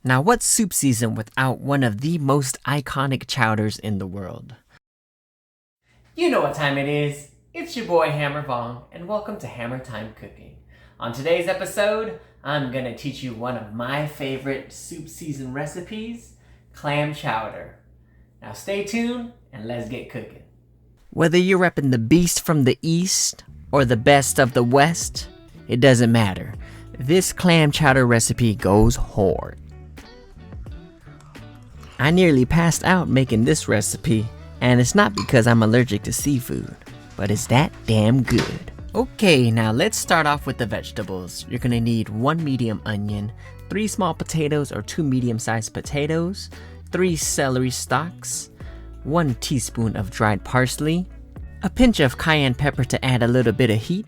Now, what's soup season without one of the most iconic chowders in the world? You know what time it is. It's your boy Hammer Vong, and welcome to Hammer Time Cooking. On today's episode, I'm gonna teach you one of my favorite soup season recipes, clam chowder. Now stay tuned and let's get cooking. Whether you're repping the beast from the east or the best of the west, it doesn't matter. This clam chowder recipe goes hard. I nearly passed out making this recipe, and it's not because I'm allergic to seafood, but it's that damn good. Okay, now let's start off with the vegetables. You're gonna need 1 medium onion, 3 small potatoes or 2 medium-sized potatoes, 3 celery stalks, 1 teaspoon of dried parsley, a pinch of cayenne pepper to add a little bit of heat.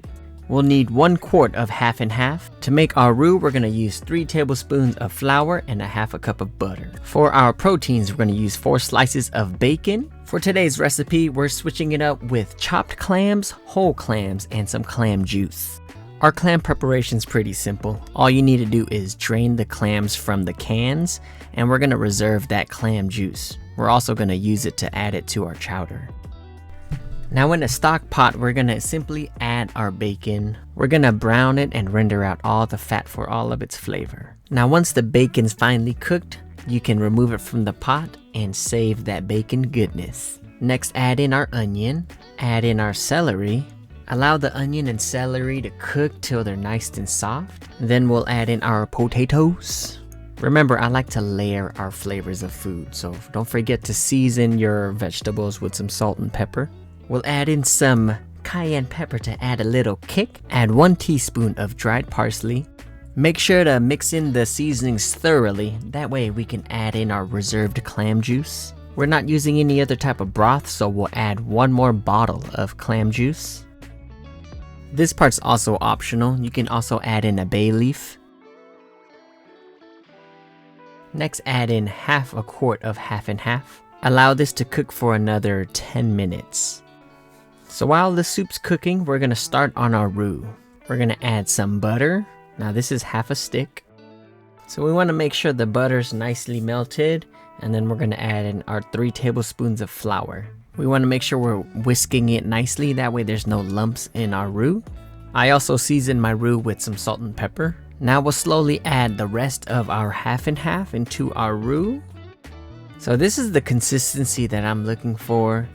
We'll need 1 quart of half and half. To make our roux, we're gonna use 3 tablespoons of flour and a half a cup of butter. For our proteins, we're gonna use 4 slices of bacon. For today's recipe, we're switching it up with chopped clams, whole clams, and some clam juice. Our clam preparation's pretty simple. All you need to do is drain the clams from the cans, and we're gonna reserve that clam juice. We're also gonna use it to add it to our chowder. Now in a stock pot, we're gonna simply add our bacon. We're gonna brown it and render out all the fat for all of its flavor. Now once the bacon's finally cooked, you can remove it from the pot and save that bacon goodness. Next, add in our onion, add in our celery. Allow the onion and celery to cook till they're nice and soft. Then we'll add in our potatoes. Remember, I like to layer our flavors of food, so don't forget to season your vegetables with some salt and pepper. We'll add in some cayenne pepper to add a little kick. Add 1 teaspoon of dried parsley. Make sure to mix in the seasonings thoroughly. That way we can add in our reserved clam juice. We're not using any other type of broth, so we'll add 1 more bottle of clam juice. This part's also optional. You can also add in a bay leaf. Next, add in half a quart of half and half. Allow this to cook for another 10 minutes. So while the soup's cooking, we're gonna start on our roux. We're gonna add some butter. Now this is half a stick. So we wanna make sure the butter's nicely melted, and then we're gonna add in our 3 tablespoons of flour. We wanna make sure we're whisking it nicely, that way there's no lumps in our roux. I also season my roux with some salt and pepper. Now we'll slowly add the rest of our half and half into our roux. So this is the consistency that I'm looking for.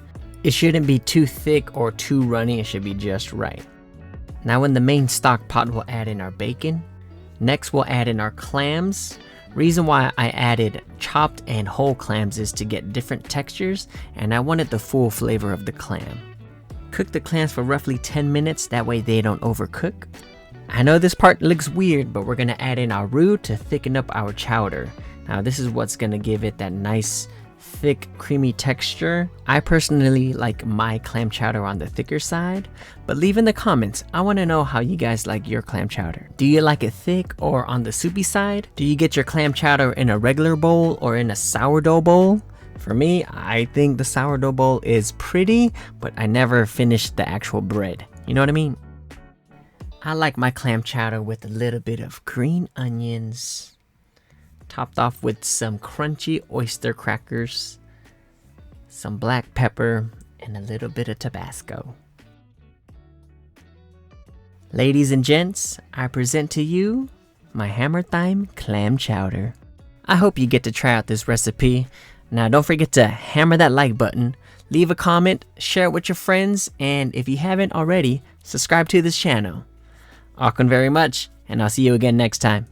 It shouldn't be too thick or too runny, it should be just right. Now in the main stock pot, we'll add in our bacon. Next, we'll add in our clams. Reason why I added chopped and whole clams is to get different textures, and I wanted the full flavor of the clam. Cook the clams for roughly 10 minutes, that way they don't overcook. I know this part looks weird, but we're gonna add in our roux to thicken up our chowder. Now this is what's gonna give it that nice, thick, creamy texture. I personally like my clam chowder on the thicker side, but leave in the comments. I want to know how you guys like your clam chowder. Do you like it thick or on the soupy side? Do you get your clam chowder in a regular bowl or in a sourdough bowl? For me, I think the sourdough bowl is pretty, but I never finished the actual bread. You know what I mean? I like my clam chowder with a little bit of green onions, topped off with some crunchy oyster crackers, some black pepper, and a little bit of Tabasco. Ladies and gents, I present to you my Hammer Time clam chowder. I hope you get to try out this recipe. Now don't forget to hammer that like button, leave a comment, share it with your friends, and if you haven't already, subscribe to this channel. Welcome very much, and I'll see you again next time.